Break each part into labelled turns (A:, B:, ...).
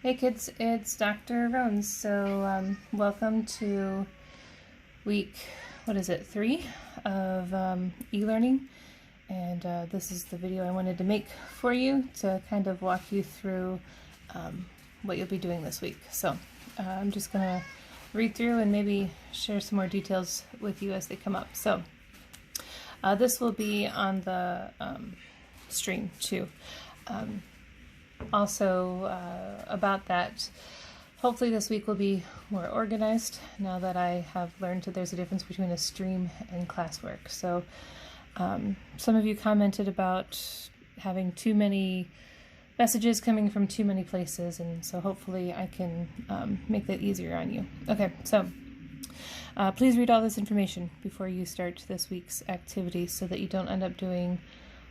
A: Hey kids, it's Dr. Rones. So welcome to week, what is it, 3 of e-learning. And this is the video I wanted to make for you to kind of walk you through what you'll be doing this week. So I'm just going to read through and maybe share some more details with you as they come up. So this will be on the stream too. Also, about that, hopefully this week will be more organized now that I have learned that there's a difference between a stream and classwork. So some of you commented about having too many messages coming from too many places, and so hopefully I can make that easier on you. Okay, so please read all this information before you start this week's activity so that you don't end up doing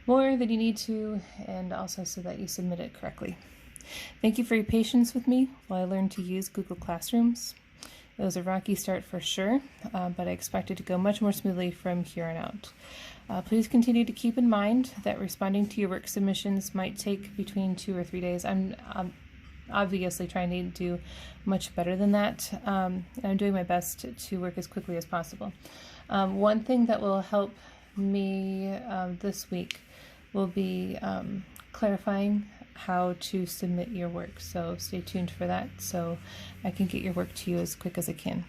A: more than you need to, and also so that you submit it correctly. Thank you for your patience with me while I learned to use Google Classrooms. It was a rocky start for sure, but I expect it to go much more smoothly from here on out. Please continue to keep in mind that responding to your work submissions might take between 2 or 3 days. I'm obviously trying to do much better than that. I'm doing my best to work as quickly as possible. One thing that will help me this week will be clarifying how to submit your work. So stay tuned for that so I can get your work to you as quick as I can.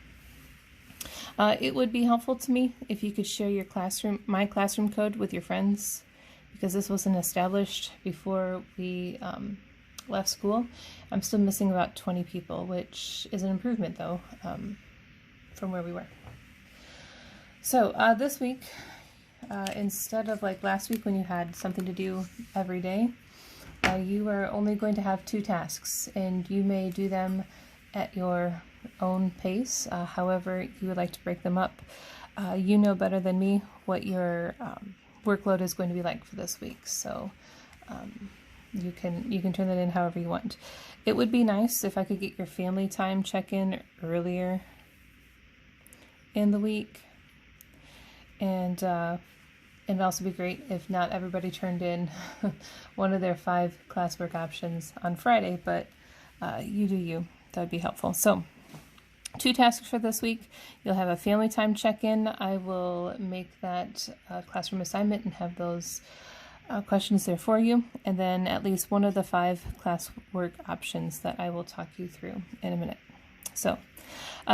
A: It would be helpful to me if you could share your my classroom code with your friends, because this wasn't established before we left school. I'm still missing about 20 people, which is an improvement though from where we were. So this week, instead of like last week when you had something to do every day, you are only going to have 2 tasks, and you may do them at your own pace, however you would like to break them up. You know better than me what your workload is going to be like for this week, so you can turn that in however you want. It would be nice if I could get your family time check-in earlier in the week, and it'd also be great if not everybody turned in one of their 5 classwork options on Friday, but you do you. That would be helpful. So 2 tasks for this week. You'll have a family time check-in. I will make that classroom assignment and have those questions there for you, and then at least one of the 5 classwork options that I will talk you through in a minute. So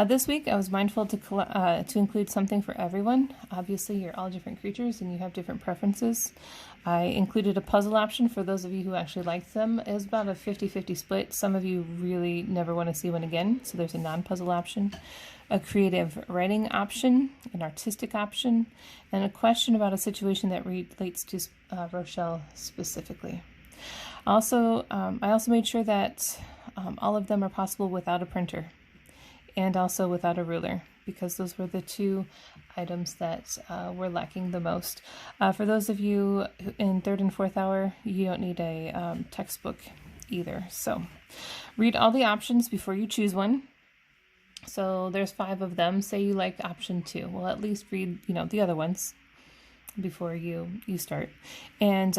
A: this week I was mindful to include something for everyone. Obviously you're all different creatures and you have different preferences. I included a puzzle option for those of you who actually liked them. It was about a 50-50 split. Some of you really never want to see one again, so there's a non-puzzle option, a creative writing option, an artistic option, and a question about a situation that relates to Rochelle specifically. Also, I also made sure that all of them are possible without a printer, and also without a ruler, because those were the 2 items that were lacking the most. For those of you in 3rd and 4th hour, you don't need a textbook either. So read all the options before you choose one. So there's 5 of them. Say you like option 2. Well, at least read, the other ones before you start. And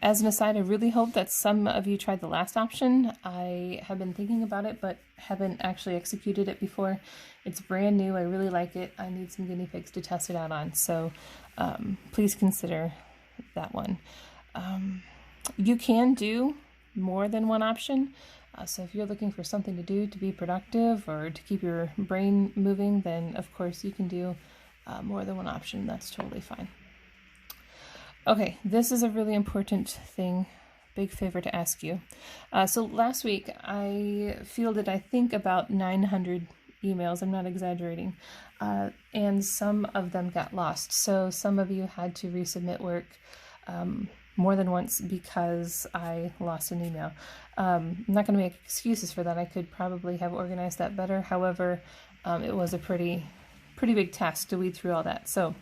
A: as an aside, I really hope that some of you tried the last option. I have been thinking about it, but haven't actually executed it before. It's brand new. I really like it. I need some guinea pigs to test it out on. So please consider that one. You can do more than one option. So if you're looking for something to do to be productive or to keep your brain moving, then of course you can do more than one option. That's totally fine. Okay, this is a really important thing, big favor to ask you. So last week I fielded, I think, about 900 emails. I'm not exaggerating. And some of them got lost. So some of you had to resubmit work more than once because I lost an email. I'm not going to make excuses for that. I could probably have organized that better. However, it was a pretty big task to weed through all that. So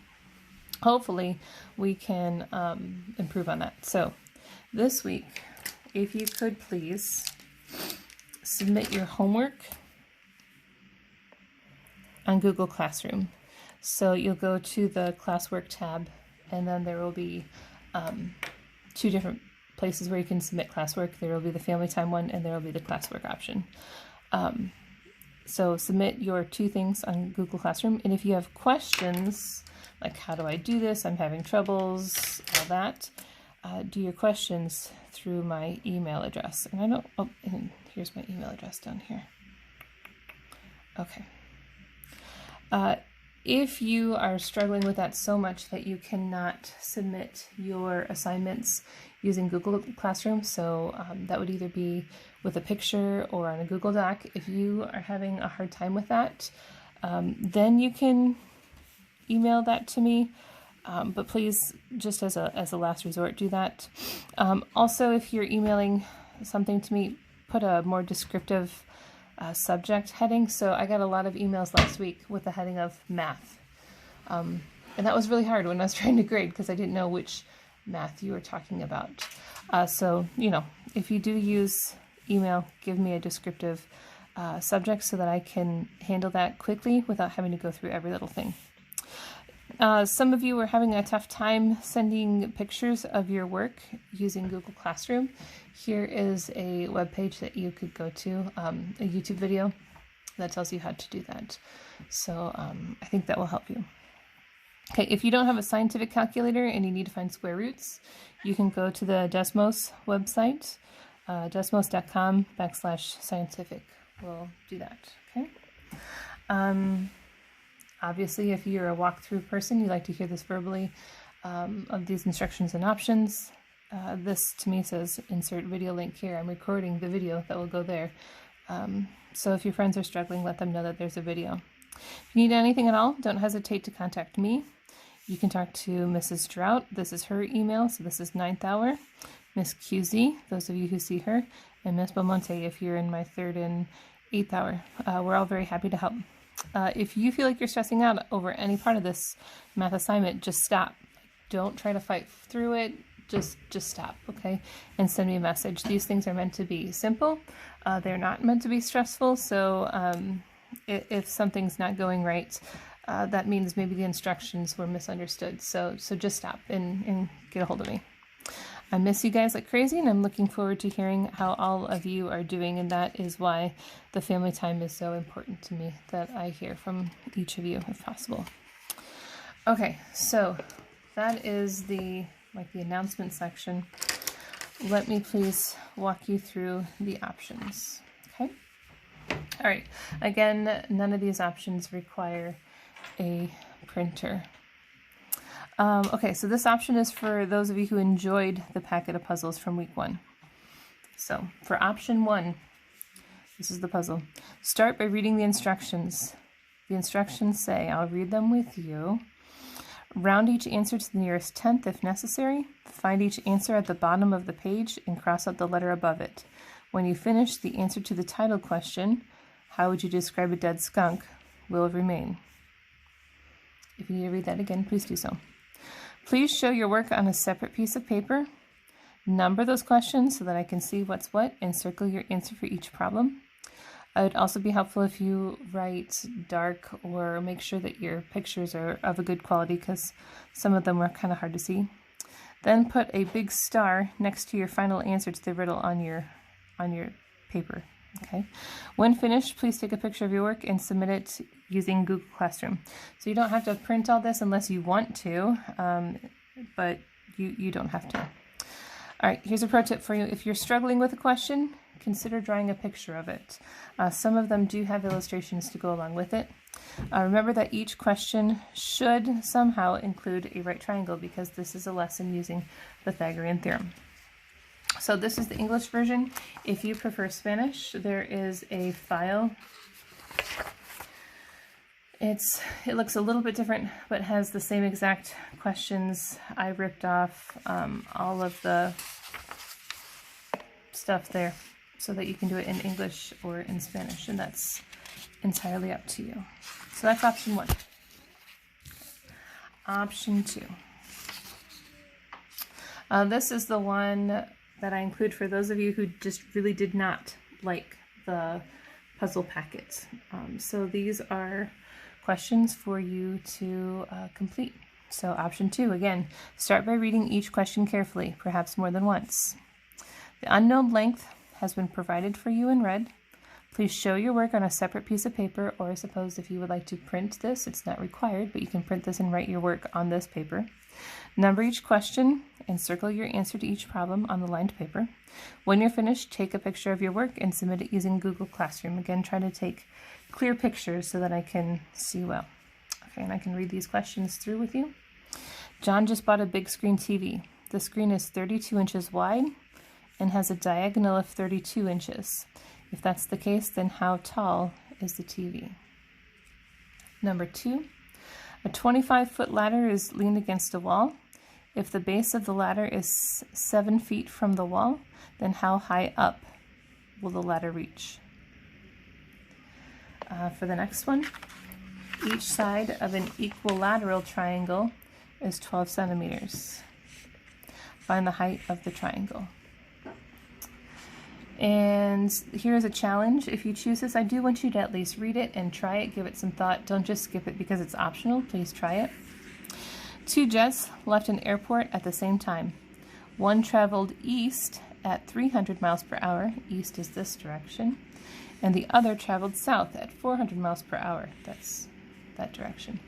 A: hopefully we can improve on that. So this week, if you could please submit your homework on Google Classroom. So you'll go to the classwork tab, and then there will be 2 different places where you can submit classwork. There will be the family time one, and there will be the classwork option. So submit your 2 things on Google Classroom, and if you have questions, like how do I do this, I'm having troubles, all that, do your questions through my email address. And I don't, oh, and here's my email address down here. Okay. If you are struggling with that so much that you cannot submit your assignments using Google Classroom, so that would either be with a picture or on a Google Doc, if you are having a hard time with that, then you can email that to me, but please, just as a last resort, do that. Also, if you're emailing something to me, put a more descriptive subject heading. So I got a lot of emails last week with the heading of math. And that was really hard when I was trying to grade because I didn't know which math you were talking about. So, you know, if you do use email, give me a descriptive subject so that I can handle that quickly without having to go through every little thing. Some of you are having a tough time sending pictures of your work using Google Classroom. Here is a web page that you could go to, a YouTube video that tells you how to do that. So I think that will help you. Okay, if you don't have a scientific calculator and you need to find square roots, you can go to the Desmos website, desmos.com/scientific. We'll do that, okay? Obviously, if you're a walkthrough person, you like to hear this verbally of these instructions and options. This to me says insert video link here. I'm recording the video that will go there. So if your friends are struggling, let them know that there's a video. If you need anything at all, don't hesitate to contact me. You can talk to Mrs. Drought. This is her email, so this is 9th hour. Miss QZ, those of you who see her, and Miss Belmonte if you're in my 3rd and 8th hour. We're all very happy to help. If you feel like you're stressing out over any part of this math assignment, just stop. Don't try to fight through it. Just stop, okay? And send me a message. These things are meant to be simple. They're not meant to be stressful. So if something's not going right, that means maybe the instructions were misunderstood. So just stop and get a hold of me. I miss you guys like crazy, and I'm looking forward to hearing how all of you are doing, and that is why the family time is so important to me, that I hear from each of you if possible. Okay, so that is the announcement section. Let me please walk you through the options, okay? All right, again, none of these options require a printer. Okay, so this option is for those of you who enjoyed the packet of puzzles from week 1. So for option 1, this is the puzzle. Start by reading the instructions. The instructions say, I'll read them with you. Round each answer to the nearest tenth if necessary. Find each answer at the bottom of the page and cross out the letter above it. When you finish, the answer to the title question, how would you describe a dead skunk, will remain. If you need to read that again, please do so. Please show your work on a separate piece of paper. Number those questions so that I can see what's what, and circle your answer for each problem. It would also be helpful if you write dark or make sure that your pictures are of a good quality, because some of them were kind of hard to see. Then put a big star next to your final answer to the riddle on your paper. Okay. When finished, please take a picture of your work and submit it using Google Classroom. So you don't have to print all this unless you want to, but you don't have to. All right, here's a pro tip for you. If you're struggling with a question, consider drawing a picture of it. Some of them do have illustrations to go along with it. Remember that each question should somehow include a right triangle, because this is a lesson using the Pythagorean theorem. So this is the English version. If you prefer Spanish, there is a file. It looks a little bit different, but has the same exact questions. I ripped off all of the stuff there so that you can do it in English or in Spanish, and that's entirely up to you. So that's option 1. Option 2. This is the one that I include for those of you who just really did not like the puzzle packets. So these are questions for you to complete. So option 2, again, start by reading each question carefully, perhaps more than once. The unknown length has been provided for you in red. Please show your work on a separate piece of paper, or I suppose if you would like to print this, it's not required, but you can print this and write your work on this paper. Number each question and circle your answer to each problem on the lined paper. When you're finished, take a picture of your work and submit it using Google Classroom. Again, try to take clear pictures so that I can see well. Okay, and I can read these questions through with you. John just bought a big screen TV. The screen is 32 inches wide and has a diagonal of 32 inches. If that's the case, then how tall is the TV? Number 2, a 25-foot ladder is leaned against a wall. If the base of the ladder is 7 feet from the wall, then how high up will the ladder reach? For the next one, each side of an equilateral triangle is 12 centimeters. Find the height of the triangle. And here's a challenge. If you choose this, I do want you to at least read it and try it, give it some thought. Don't just skip it because it's optional. Please try it. 2 jets left an airport at the same time. One traveled east at 300 miles per hour. East is this direction. And the other traveled south at 400 miles per hour. That's that direction.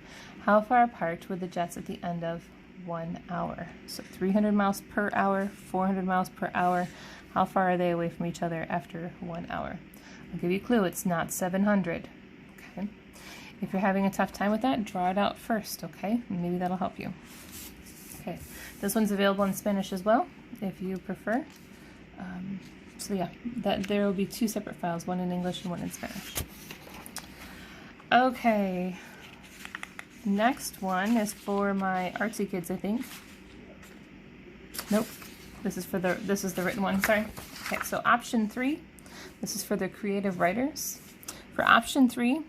A: How far apart were the jets at the end of 1 hour? So 300 miles per hour, 400 miles per hour. How far are they away from each other after 1 hour? I'll give you a clue. It's not 700. Okay. If you're having a tough time with that, draw it out first, okay? Maybe that'll help you. Okay. This one's available in Spanish as well, if you prefer. So yeah, there will be 2 separate files, one in English and one in Spanish. Okay. Next one is for my artsy kids, I think. Nope. This is the written one, sorry. Okay, so option 3, this is for the creative writers. For option 3,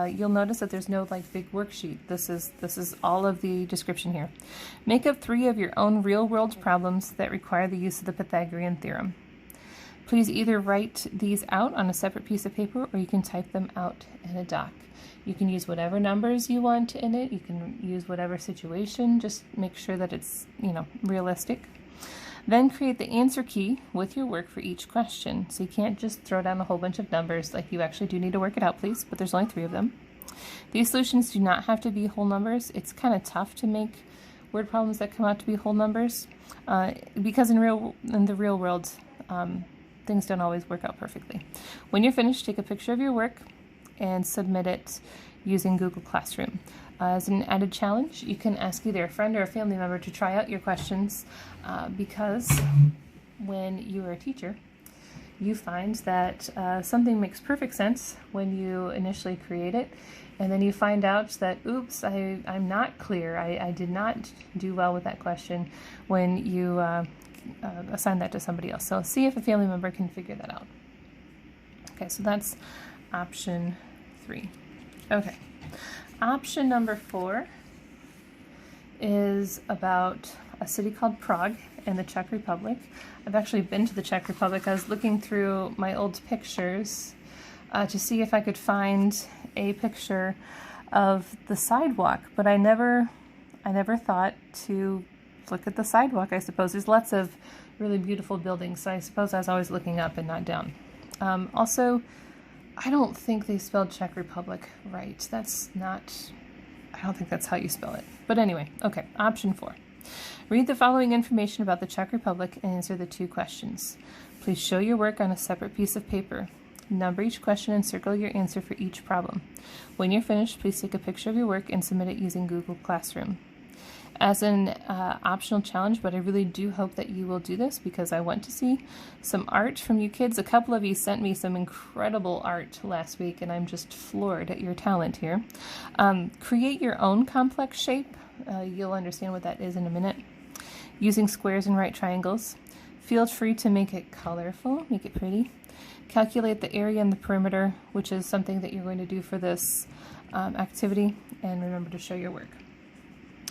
A: you'll notice that there's no big worksheet. This is all of the description here. Make up 3 of your own real-world problems that require the use of the Pythagorean theorem. Please either write these out on a separate piece of paper or you can type them out in a doc. You can use whatever numbers you want in it. You can use whatever situation. Just make sure that it's, realistic. Then create the answer key with your work for each question. So you can't just throw down a whole bunch of numbers. You actually do need to work it out, please, but there's only 3 of them. These solutions do not have to be whole numbers. It's kind of tough to make word problems that come out to be whole numbers because in the real world, things don't always work out perfectly. When you're finished, take a picture of your work and submit it using Google Classroom. As an added challenge, you can ask either a friend or a family member to try out your questions because when you are a teacher, you find that something makes perfect sense when you initially create it, and then you find out that, oops, I'm not clear. I did not do well with that question when you assign that to somebody else. So see if a family member can figure that out. Okay, so that's option 3. Okay. Option number 4 is about a city called Prague in the Czech Republic. I've actually been to the Czech Republic. I was looking through my old pictures to see if I could find a picture of the sidewalk, but I never thought to look at the sidewalk, I suppose. There's lots of really beautiful buildings, so I suppose I was always looking up and not down. Also, I don't think they spelled Czech Republic right. I don't think that's how you spell it. But anyway, okay, option 4. Read the following information about the Czech Republic and answer the 2 questions. Please show your work on a separate piece of paper. Number each question and circle your answer for each problem. When you're finished, please take a picture of your work and submit it using Google Classroom. As an optional challenge, but I really do hope that you will do this because I want to see some art from you kids. A couple of you sent me some incredible art last week, and I'm just floored at your talent here. Create your own complex shape. You'll understand what that is in a minute. Using squares and right triangles. Feel free to make it colorful, make it pretty. Calculate the area and the perimeter, which is something that you're going to do for this activity, and remember to show your work.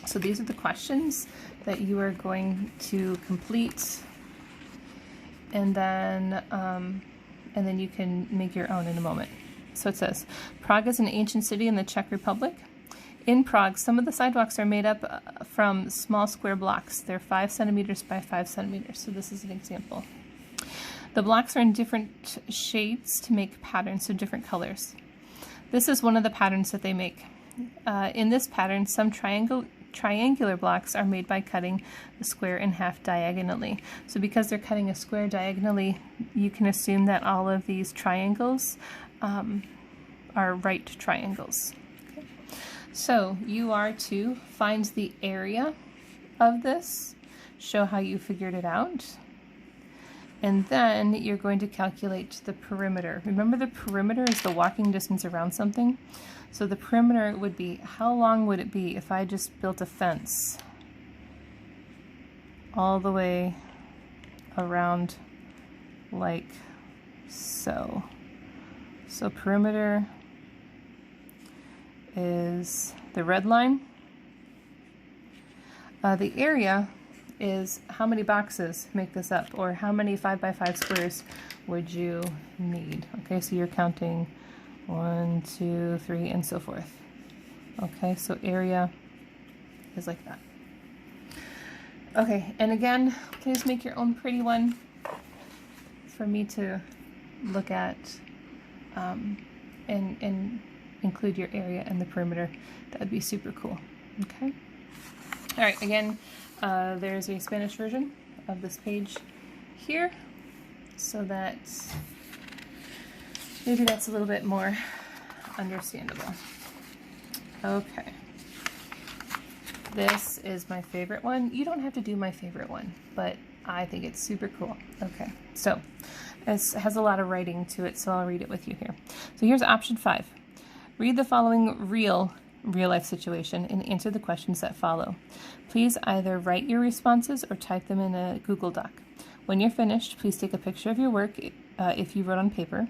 A: So these are the questions that you are going to complete, and then you can make your own in a moment. So it says, Prague is an ancient city in the Czech Republic. In Prague, some of the sidewalks are made up from small square blocks. They're 5 centimeters by 5 centimeters. So this is an example. The blocks are in different shades to make patterns, so different colors. This is one of the patterns that they make. In this pattern, some triangular blocks are made by cutting the square in half diagonally. So because they're cutting a square diagonally, you can assume that all of these triangles are right triangles. Okay. So you are to find the area of this, show how you figured it out, and then you're going to calculate the perimeter. Remember, the perimeter is the walking distance around something. So the perimeter would be, how long would it be if I just built a fence all the way around like so. So perimeter is the red line. The area is how many boxes make this up, or how many 5x5 squares would you need. Okay, so you're counting 1, 2, 3, and so forth. Okay, so area is like that. Okay, and again, please make your own pretty one for me to look at, and include your area and the perimeter. That would be super cool. Okay. All right, again, there's a Spanish version of this page here, so that maybe that's a little bit more understandable. Okay. This is my favorite one. You don't have to do my favorite one, but I think it's super cool. Okay, so this has a lot of writing to it, so I'll read it with you here. So here's option 5. Read the following real life situation and answer the questions that follow. Please either write your responses or type them in a Google Doc. When you're finished, please take a picture of your work if you wrote on paper,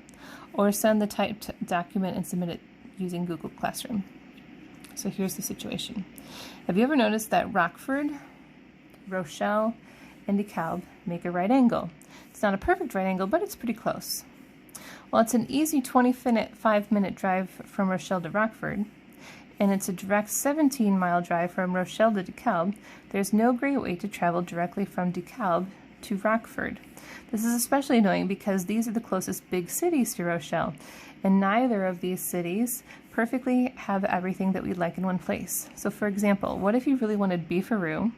A: or send the typed document and submit it using Google Classroom. So here's the situation. Have you ever noticed that Rockford, Rochelle, and DeKalb make a right angle? It's not a perfect right angle, but it's pretty close. Well, it's an easy 25-minute drive from Rochelle to Rockford, and it's a direct 17-mile drive from Rochelle to DeKalb. There's no great way to travel directly from DeKalb to Rockford. This is especially annoying because these are the closest big cities to Rochelle, and neither of these cities perfectly have everything that we'd like in one place. So for example, what if you really wanted beefaroo?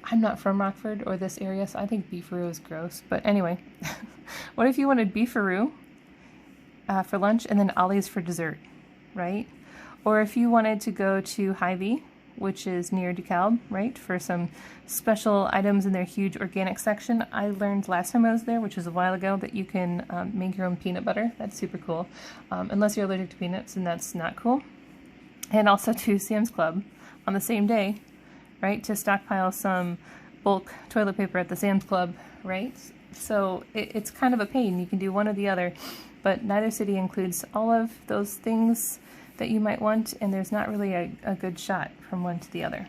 A: I'm not from Rockford or this area, so I think beefaroo is gross, but anyway. What if you wanted beefaroo for lunch and then Ollie's for dessert, right? Or if you wanted to go to Hy-Vee, which is near DeKalb, right, for some special items in their huge organic section. I learned last time I was there, which was a while ago, that you can make your own peanut butter. That's super cool. Unless you're allergic to peanuts, and that's not cool. And also to Sam's Club on the same day, right, to stockpile some bulk toilet paper at the Sam's Club, right? So it's kind of a pain. You can do one or the other, but neither city includes all of those things that you might want, and there's not really a good shot from one to the other.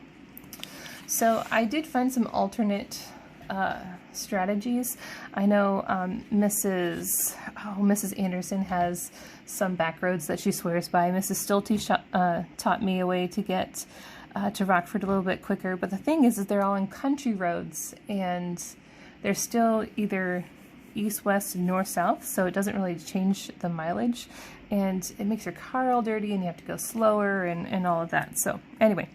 A: So I did find some alternate strategies. I know Mrs. Anderson has some back roads that she swears by. Mrs. Stilty taught me a way to get to Rockford a little bit quicker, but the thing is they're all in country roads, and they're still either east, west, north, south, so it doesn't really change the mileage, and it makes your car all dirty and you have to go slower and all of that. So anyway,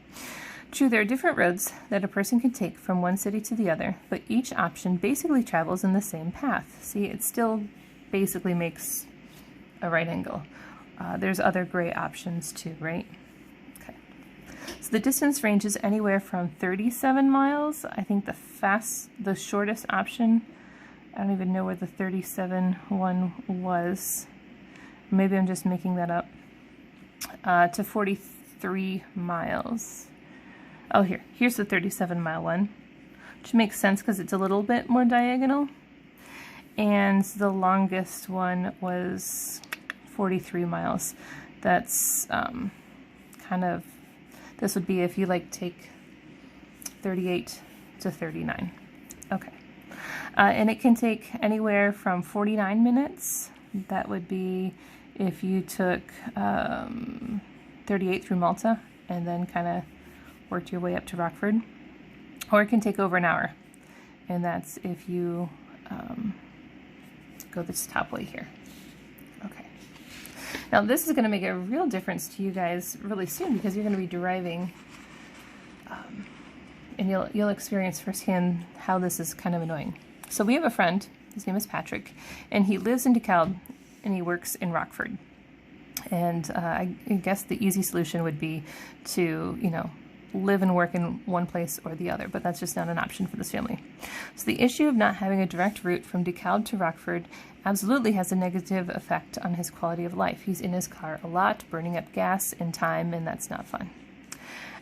A: true, there are different roads that a person can take from one city to the other, but each option basically travels in the same path. See, it still basically makes a right angle. There's other gray options too, right? Okay. So the distance ranges anywhere from 37 miles. I think the shortest option, I don't even know where the 37 one was. Maybe I'm just making that up. To 43 miles. Oh, here's the 37-mile one, which makes sense because it's a little bit more diagonal. And the longest one was 43 miles. That's kind of, this would be if you like take 38 to 39. Okay. And it can take anywhere from 49 minutes. That would be if you took 38 through Malta and then kind of worked your way up to Rockford. Or it can take over an hour. And that's if you go this top way here. Okay. Now this is going to make a real difference to you guys really soon, because you're going to be driving, and you'll experience firsthand how this is kind of annoying. So we have a friend, his name is Patrick, and he lives in DeKalb and he works in Rockford. And I guess the easy solution would be to, you know, live and work in one place or the other, but that's just not an option for this family. So the issue of not having a direct route from DeKalb to Rockford absolutely has a negative effect on his quality of life. He's in his car a lot, burning up gas and time, and that's not fun.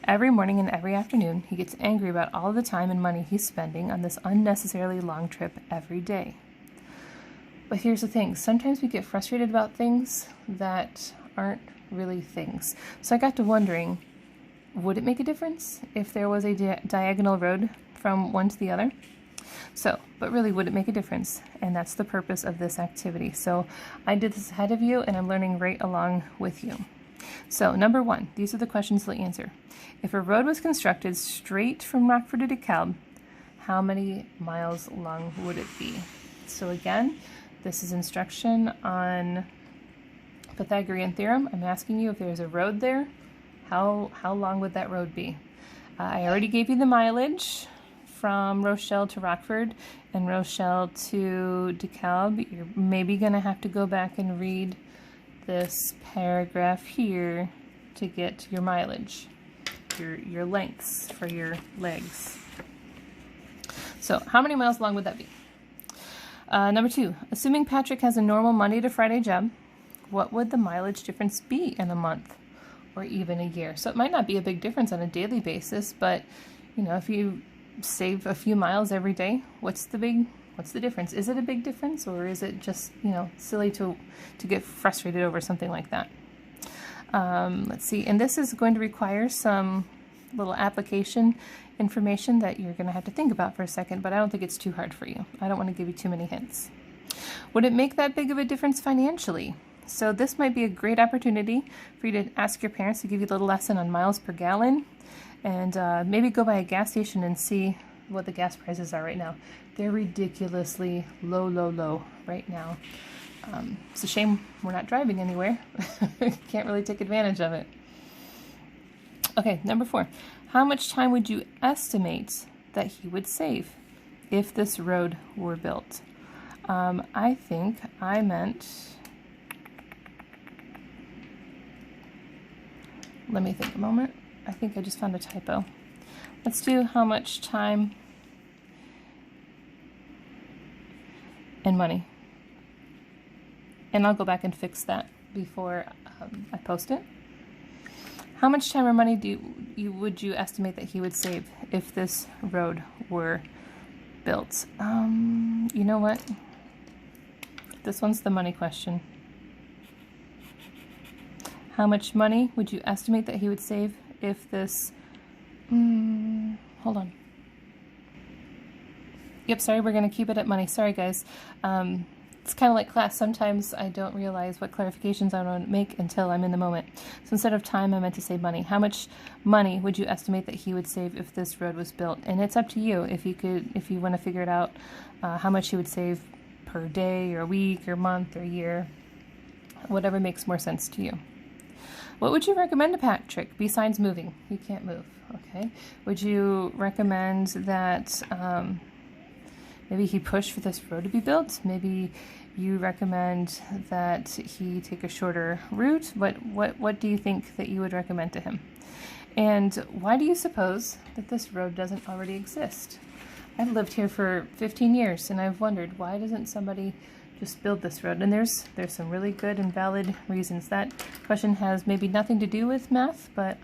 A: Every morning and every afternoon, he gets angry about all of the time and money he's spending on this unnecessarily long trip every day. But here's the thing, sometimes we get frustrated about things that aren't really things. So I got to wondering, would it make a difference if there was a diagonal road from one to the other? So, but really, would it make a difference? And that's the purpose of this activity. So I did this ahead of you, and I'm learning right along with you. So number one, these are the questions to answer. If a road was constructed straight from Rockford to DeKalb, how many miles long would it be? So again, this is instruction on Pythagorean theorem. I'm asking you if there's a road there, how long would that road be? I already gave you the mileage from Rochelle to Rockford and Rochelle to DeKalb. You're maybe going to have to go back and read this paragraph here to get your mileage, your lengths for your legs. So how many miles long would that be? Number two, assuming Patrick has a normal Monday to Friday job, what would the mileage difference be in a month or even a year? So it might not be a big difference on a daily basis, but you know, if you save a few miles every day, what's the difference? Is it a big difference, or is it just, you know, silly to get frustrated over something like that? Let's see, and this is going to require some little application information that you're going to have to think about for a second, but I don't think it's too hard for you. I don't want to give you too many hints. Would it make that big of a difference financially? So this might be a great opportunity for you to ask your parents to give you a little lesson on miles per gallon, and maybe go by a gas station and see what the gas prices are right now. They're ridiculously low right now. It's a shame we're not driving anywhere. Can't really take advantage of it. Okay, number four. How much time would you estimate that he would save if this road were built? I think I meant... Let me think a moment. I think I just found a typo. Let's do how much time and money. And I'll go back and fix that before I post it. How much time or money would you estimate that he would save if this road were built? You know what? This one's the money question. How much money would you estimate that he would save if this... hold on. Yep, sorry, we're going to keep it at money. Sorry, guys. It's kind of like class. Sometimes I don't realize what clarifications I want to make until I'm in the moment. So instead of time, I meant to say money. How much money would you estimate that he would save if this road was built? And it's up to you if you want to figure it out, how much he would save per day or week or month or year, whatever makes more sense to you. What would you recommend to Patrick besides moving? He can't move, okay? Would you recommend that maybe he push for this road to be built? Maybe you recommend that he take a shorter route? What do you think that you would recommend to him? And why do you suppose that this road doesn't already exist? I've lived here for 15 years and I've wondered, why doesn't somebody just build this road? And there's some really good and valid reasons. That question has maybe nothing to do with math, but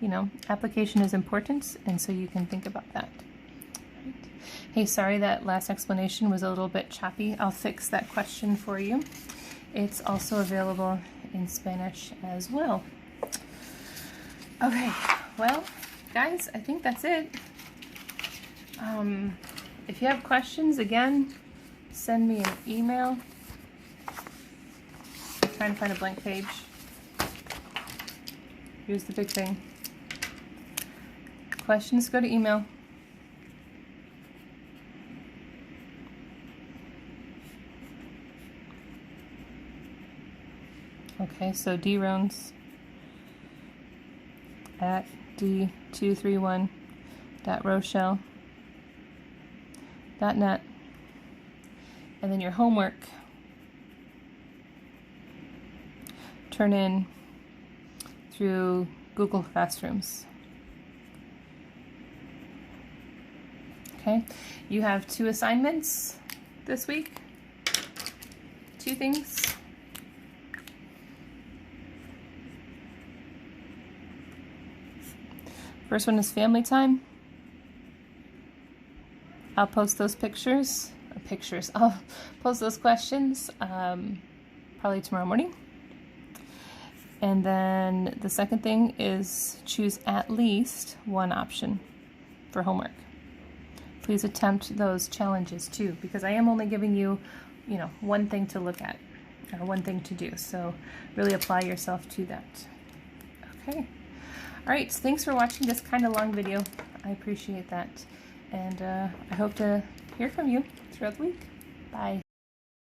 A: you know, application is important, and so you can think about that. Right. Hey, sorry that last explanation was a little bit choppy. I'll fix that question for you. It's also available in Spanish as well. Okay, well, guys, I think that's it. If you have questions, again, send me an email. I'm trying to find a blank page. Here's the big thing. Questions, go to email. Okay, so drones at d231.rochelle.net, and then your homework turn in through Google Classrooms. Okay, you have 2 assignments this week, 2 things. First one is family time. I'll post those I'll post those questions probably tomorrow morning. And then the second thing is choose at least 1 option for homework. Please attempt those challenges too, because I am only giving you, 1 thing to look at or 1 thing to do. So really apply yourself to that. Okay. All right, so thanks for watching this kind of long video. I appreciate that. And I hope to hear from you throughout the week. Bye.